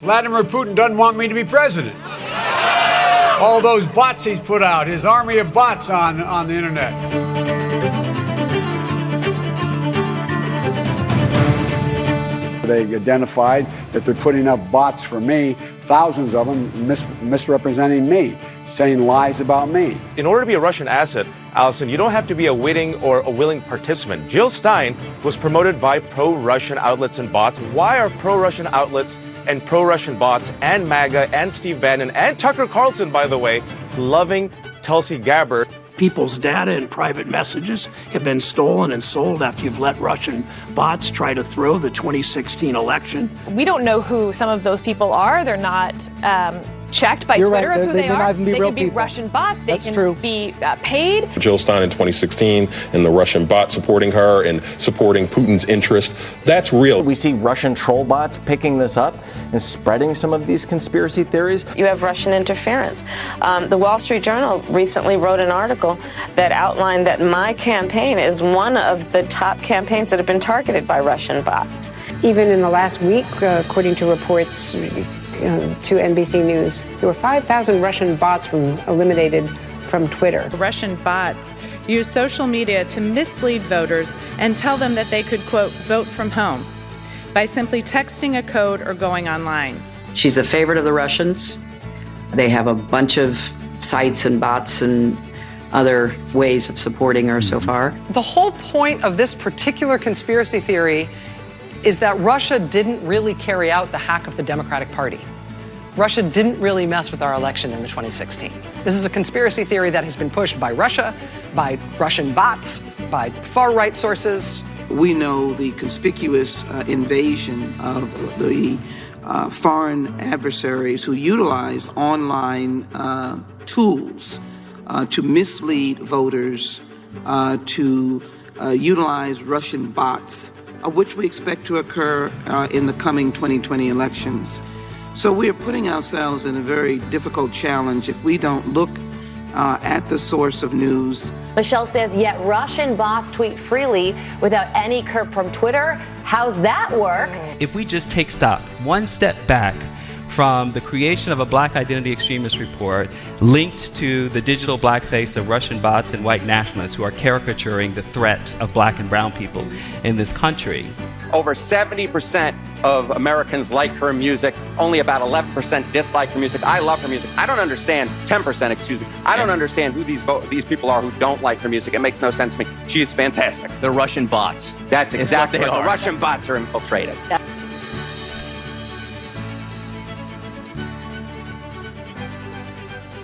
Vladimir Putin doesn't want me to be president. All those bots he's put out, his army of bots on the internet. They identified that they're putting up bots for me, thousands of them misrepresenting me, saying lies about me. In order to be a Russian asset, Allison, you don't have to be a witting or a willing participant. Jill Stein was promoted by pro-Russian outlets and bots. Why are pro-Russian outlets and pro-Russian bots and MAGA and Steve Bannon and Tucker Carlson, by the way, loving Tulsi Gabbard? People's data and private messages have been stolen and sold after you've let Russian bots try to throw the 2016 election. We don't know who some of those people are. They're not checked by Twitter right. of who they are. They could be people. Russian bots. They That's can true. be paid. Jill Stein in 2016 and the Russian bot supporting her and supporting Putin's interest. That's real. We see Russian troll bots picking this up and spreading some of these conspiracy theories. You have Russian interference. The Wall Street Journal recently wrote an article that outlined that my campaign is one of the top campaigns that have been targeted by Russian bots. Even in the last week, according to reports to NBC News, there were 5,000 Russian bots eliminated from Twitter. Russian bots use social media to mislead voters and tell them that they could, quote, vote from home by simply texting a code or going online. She's a favorite of the Russians. They have a bunch of sites and bots and other ways of supporting her so far. The whole point of this particular conspiracy theory is that Russia didn't really carry out the hack of the Democratic Party. Russia didn't really mess with our election in the 2016. This is a conspiracy theory that has been pushed by Russia, by Russian bots, by far-right sources. We know the conspicuous invasion of the foreign adversaries who utilize online tools to mislead voters, to utilize Russian bots, which we expect to occur in the coming 2020 elections. So we are putting ourselves in a very difficult challenge if we don't look at the source of news. Michelle says, yet Russian bots tweet freely without any curb from Twitter. How's that work? If we just take stock, one step back from the creation of a black identity extremist report linked to the digital blackface of Russian bots and white nationalists who are caricaturing the threat of black and brown people in this country. Over 70% of Americans like her music. Only about 11% dislike her music. I love her music. I don't understand, 10%, excuse me. I don't understand who these people are who don't like her music. It makes no sense to me. She is fantastic. The Russian bots. That's exactly what they are. The Russian bots are infiltrated.